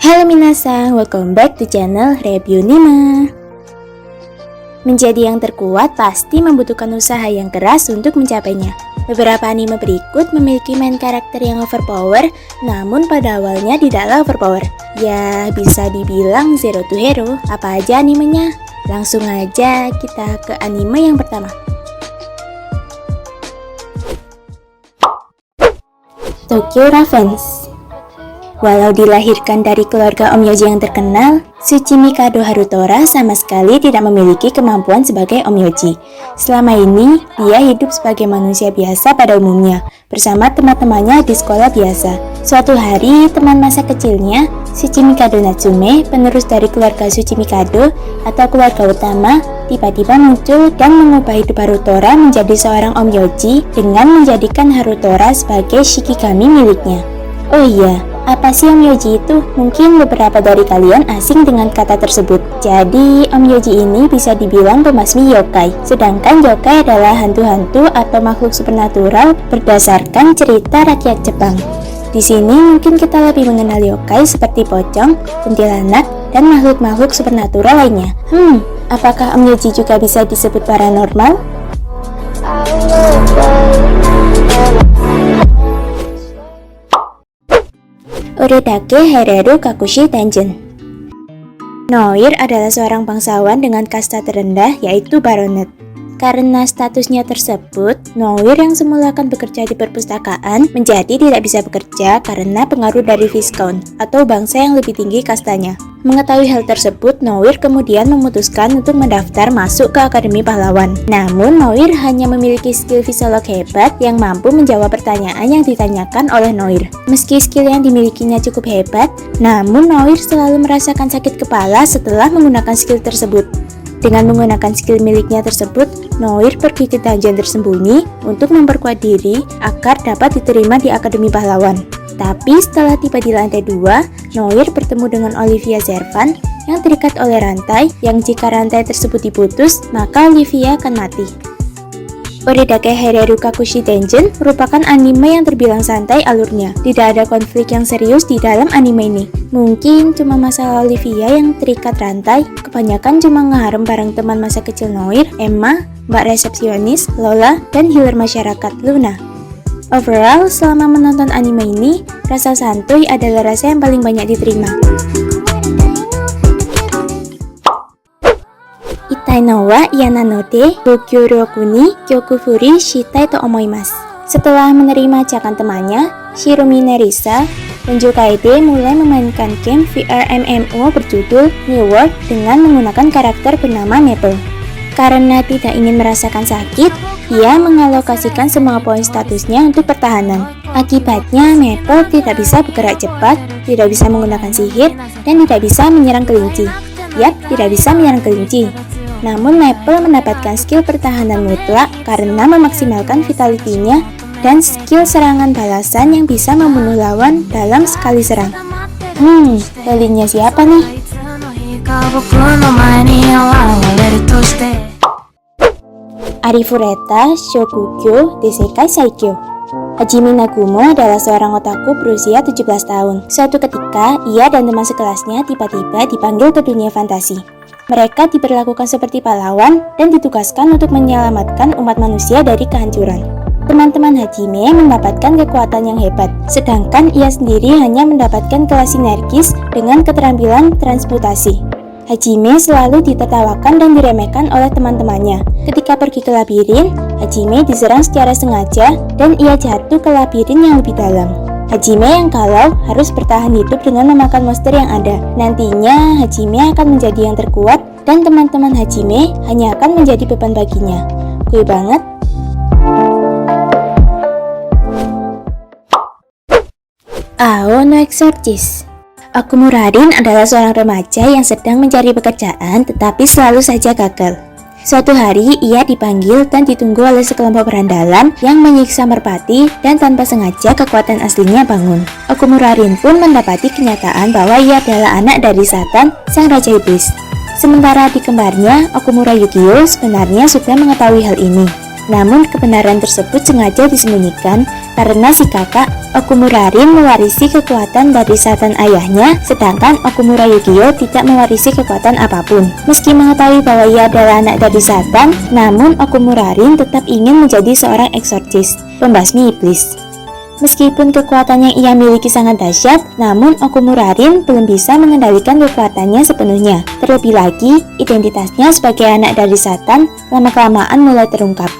Halo minasan, welcome back to channel Review Nima. Menjadi yang terkuat pasti membutuhkan usaha yang keras untuk mencapainya. Beberapa anime berikut memiliki main karakter yang overpower, namun pada awalnya tidaklah overpower. Ya, bisa dibilang zero to hero. Apa aja animenya? Langsung aja kita ke anime yang pertama. Tokyo Revenge. Walau dilahirkan dari keluarga Om Yoji yang terkenal, Tsuchi Mikado Harutora sama sekali tidak memiliki kemampuan sebagai Om Yoji. Selama ini, dia hidup sebagai manusia biasa pada umumnya, bersama teman-temannya di sekolah biasa. Suatu hari, teman masa kecilnya, Tsuchi Mikado Natsume, penerus dari keluarga Tsuchi Mikado atau keluarga utama, tiba-tiba muncul dan mengubah hidup Harutora menjadi seorang Om Yoji dengan menjadikan Harutora sebagai Shikigami miliknya. Oh iya, apa sih Om Yoji itu? Mungkin beberapa dari kalian asing dengan kata tersebut. Jadi, Om Yoji ini bisa dibilang pemasmi yokai. Sedangkan yokai adalah hantu-hantu atau makhluk supernatural berdasarkan cerita rakyat Jepang. Di sini mungkin kita lebih mengenal yokai seperti pocong, kuntilanak, dan makhluk-makhluk supernatural lainnya. Apakah Om Yoji juga bisa disebut paranormal? Uridake Hereru Kakushi Tenjin. Noir adalah seorang bangsawan dengan kasta terendah, yaitu baronet. Karena statusnya tersebut, Noir yang semula akan bekerja di perpustakaan menjadi tidak bisa bekerja karena pengaruh dari Viscount atau bangsa yang lebih tinggi kastanya. Mengetahui hal tersebut, Noir kemudian memutuskan untuk mendaftar masuk ke Akademi Pahlawan. Namun, Noir hanya memiliki skill fisiolog hebat yang mampu menjawab pertanyaan yang ditanyakan oleh Noir. Meski skill yang dimilikinya cukup hebat, namun Noir selalu merasakan sakit kepala setelah menggunakan skill tersebut. Dengan menggunakan skill miliknya tersebut, Noir pergi ke dungeon tersembunyi untuk memperkuat diri agar dapat diterima di Akademi Pahlawan. Tapi setelah tiba di lantai 2, Noir bertemu dengan Olivia Servan yang terikat oleh rantai, yang jika rantai tersebut diputus, maka Olivia akan mati. Uridake Hereru Kakushi Tenjin merupakan anime yang terbilang santai alurnya. Tidak ada konflik yang serius di dalam anime ini. Mungkin cuma masalah Olivia yang terikat rantai, kebanyakan cuma ngeharem bareng teman masa kecil Noir, Emma, mbak resepsionis, Lola, dan healer masyarakat, Luna. Overall, selama menonton anime ini, rasa santuy adalah rasa yang paling banyak diterima. Itai no wa yana no de Bokyoryoku ni Kyokufuri shitai to omoimasu. Setelah menerima ajakan temannya, Shirumi Nerissa, Renju Kaede mulai memainkan game VR MMO berjudul New World dengan menggunakan karakter bernama Maple. Karena tidak ingin merasakan sakit, ia mengalokasikan semua poin statusnya untuk pertahanan. Akibatnya, Maple tidak bisa bergerak cepat, tidak bisa menggunakan sihir, dan tidak bisa menyerang kelinci. Yap, tidak bisa menyerang kelinci. Namun Maple mendapatkan skill pertahanan mutlak karena memaksimalkan vitality-nya dan skill serangan balasan yang bisa membunuh lawan dalam sekali serang. Lainnya siapa nih? Arifureta Shokugyo Desekai Saikyo. Hajime Nagumo adalah seorang otaku berusia 17 tahun. Suatu ketika, ia dan teman sekelasnya tiba-tiba dipanggil ke dunia fantasi. Mereka diperlakukan seperti pahlawan dan ditugaskan untuk menyelamatkan umat manusia dari kehancuran. Teman-teman Hajime mendapatkan kekuatan yang hebat, sedangkan ia sendiri hanya mendapatkan kelas sinergis dengan keterampilan transmutasi. Hajime selalu ditertawakan dan diremehkan oleh teman-temannya. Ketika pergi ke labirin, Hajime diserang secara sengaja dan ia jatuh ke labirin yang lebih dalam. Hajime yang kalau harus bertahan hidup dengan memakan monster yang ada. Nantinya Hajime akan menjadi yang terkuat dan teman-teman Hajime hanya akan menjadi beban baginya. Gue banget. Ao no Exorcist. Okumurarin adalah seorang remaja yang sedang mencari pekerjaan tetapi selalu saja gagal. Suatu hari, ia dipanggil dan ditunggu oleh sekelompok berandalan yang menyiksa merpati dan tanpa sengaja kekuatan aslinya bangun. Okumurarin pun mendapati kenyataan bahwa ia adalah anak dari Satan, sang Raja Iblis. Sementara adik kembarnya, Okumura Yukio sebenarnya sudah mengetahui hal ini. Namun kebenaran tersebut sengaja disembunyikan Karena si kakak, Okumurarin mewarisi kekuatan dari Satan ayahnya, sedangkan Okumura Yugio tidak mewarisi kekuatan apapun. Meski mengetahui bahwa ia adalah anak dari Satan, namun Okumurarin tetap ingin menjadi seorang eksorsis, pembasmi iblis. Meskipun kekuatan yang ia miliki sangat dahsyat, namun Okumurarin belum bisa mengendalikan kekuatannya sepenuhnya. Terlebih lagi, identitasnya sebagai anak dari Satan lama-kelamaan mulai terungkap.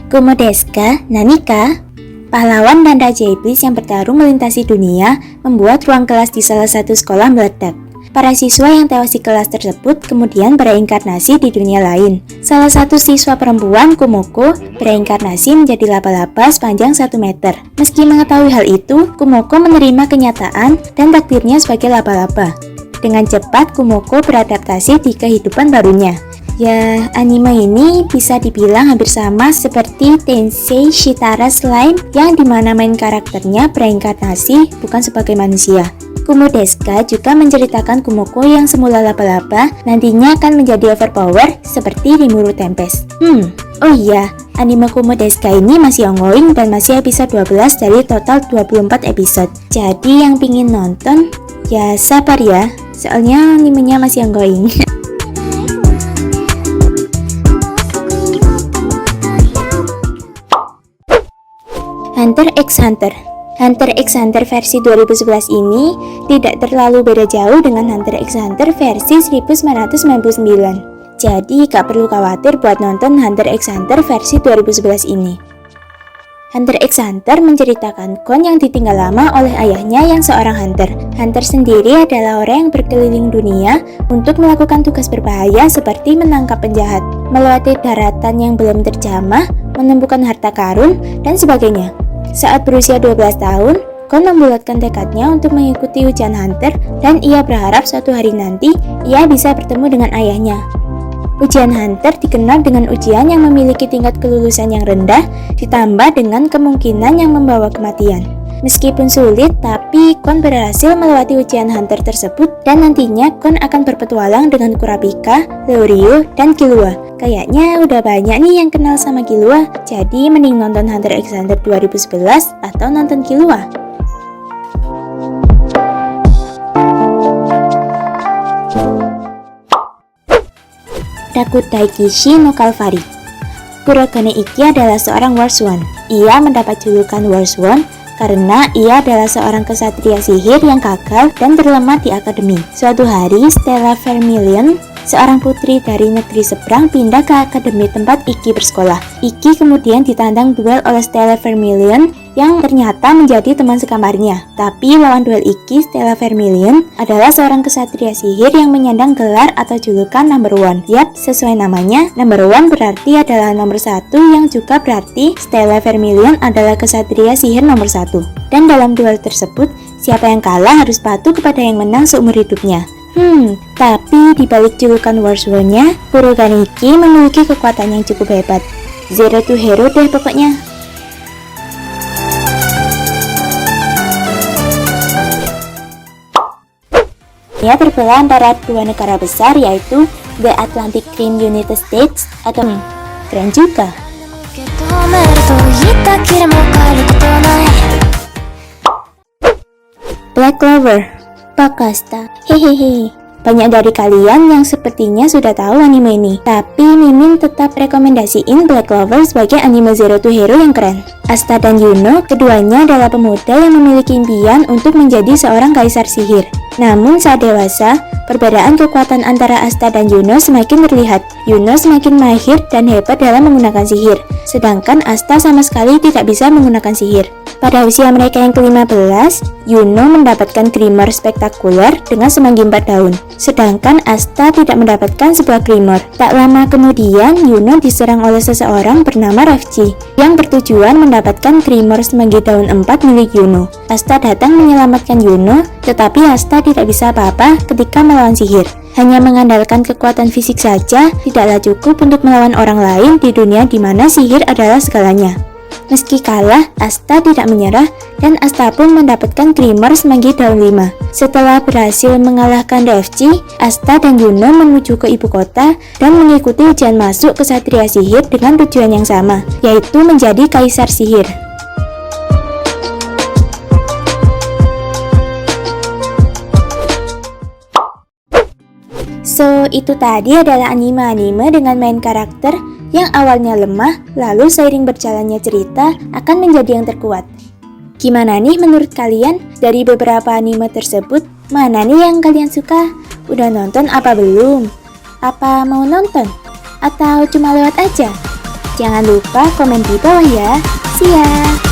Kumo desu ka? Nani ka? Pahlawan dan Raja Iblis yang bertarung melintasi dunia membuat ruang kelas di salah satu sekolah meledak. Para siswa yang tewas di kelas tersebut kemudian bereinkarnasi di dunia lain. Salah satu siswa perempuan, Kumoko, bereinkarnasi menjadi laba-laba sepanjang 1 meter. Meski mengetahui hal itu, Kumoko menerima kenyataan dan takdirnya sebagai laba-laba. Dengan cepat, Kumoko beradaptasi di kehidupan barunya. Ya, anime ini bisa dibilang hampir sama seperti Tensei Shitara Slime yang dimana main karakternya bereinkarnasi bukan sebagai manusia. Kumo desu ka juga menceritakan Kumoko yang semula laba-laba nantinya akan menjadi overpower seperti Rimuru Tempest. Oh iya, anime Kumo desu ka ini masih ongoing dan masih episode 12 dari total 24 episode. Jadi yang pingin nonton, ya sabar ya, soalnya animenya masih ongoing. Hunter x Hunter. Hunter x Hunter versi 2011 ini tidak terlalu beda jauh dengan Hunter x Hunter versi 1999. Jadi gak perlu khawatir buat nonton Hunter x Hunter versi 2011 ini. Hunter x Hunter menceritakan Kon yang ditinggal lama oleh ayahnya yang seorang hunter. Hunter sendiri adalah orang yang berkeliling dunia untuk melakukan tugas berbahaya seperti menangkap penjahat, melewati daratan yang belum terjamah, menemukan harta karun, dan sebagainya. Saat berusia 12 tahun, Kon membulatkan tekadnya untuk mengikuti ujian hunter dan ia berharap suatu hari nanti ia bisa bertemu dengan ayahnya. Ujian hunter dikenal dengan ujian yang memiliki tingkat kelulusan yang rendah ditambah dengan kemungkinan yang membawa kematian. Meskipun sulit, tapi Kon berhasil melewati ujian hunter tersebut dan nantinya Kon akan berpetualang dengan Kurapika, Leorio, dan Killua. Kayaknya udah banyak nih yang kenal sama Killua, jadi mending nonton Hunter x Hunter 2011 atau nonton Killua. Rakudai Kishi no Calvary. Kurogane Ikki adalah seorang Warswan. Ia mendapat julukan Warswan karena ia adalah seorang kesatria sihir yang gagal dan terlemah di akademi. Suatu hari, Stella Vermilion, seorang putri dari negeri seberang, pindah ke akademi tempat Ikki bersekolah. Ikki kemudian ditantang duel oleh Stella Vermilion yang ternyata menjadi teman sekamarnya. Tapi lawan duel Ikki, Stella Vermilion adalah seorang kesatria sihir yang menyandang gelar atau julukan number one. Yap, sesuai namanya, number one berarti adalah nomor 1 yang juga berarti Stella Vermilion adalah kesatria sihir nomor 1. Dan dalam duel tersebut, siapa yang kalah harus patuh kepada yang menang seumur hidupnya. Tapi dibalik julukan Warswan-nya, Kurogane Ikki memiliki kekuatan yang cukup hebat. Zero to hero deh pokoknya. Ia terbelah antara dua negara besar yaitu The Atlantic Rim United States atau keren juga. Black Clover, Pakasta. Hehehe. Banyak dari kalian yang sepertinya sudah tahu anime ini, tapi Mimin tetap rekomendasiin Black Clover sebagai anime Zero to Hero yang keren. Asta dan Yuno, keduanya adalah pemuda yang memiliki impian untuk menjadi seorang kaisar sihir. Namun saat dewasa, perbedaan kekuatan antara Asta dan Yuno semakin terlihat. Yuno semakin mahir dan hebat dalam menggunakan sihir, sedangkan Asta sama sekali tidak bisa menggunakan sihir. Pada usia mereka yang ke-15, Yuno mendapatkan Grimoire spektakuler dengan semanggi 4 daun, sedangkan Asta tidak mendapatkan sebuah Grimoire. Tak lama kemudian, Yuno diserang oleh seseorang bernama Rafji, yang bertujuan mendapatkan Grimoire semanggi daun 4 milik Yuno. Asta datang menyelamatkan Yuno, tetapi Asta tidak bisa apa-apa ketika melawan sihir. Hanya mengandalkan kekuatan fisik saja tidaklah cukup untuk melawan orang lain di dunia di mana sihir adalah segalanya. Meski kalah, Asta tidak menyerah dan Asta pun mendapatkan Grimors Magi Daun 5. Setelah berhasil mengalahkan Doofci, Asta dan Yuno menuju ke ibu kota dan mengikuti ujian masuk ke Satria Sihir dengan tujuan yang sama, yaitu menjadi Kaisar Sihir. So, itu tadi adalah anime-anime dengan main karakter yang awalnya lemah, lalu seiring berjalannya cerita akan menjadi yang terkuat. Gimana nih menurut kalian? Dari beberapa anime tersebut, mana nih yang kalian suka? Udah nonton apa belum? Apa mau nonton? Atau cuma lewat aja? Jangan lupa komen di bawah ya. See ya!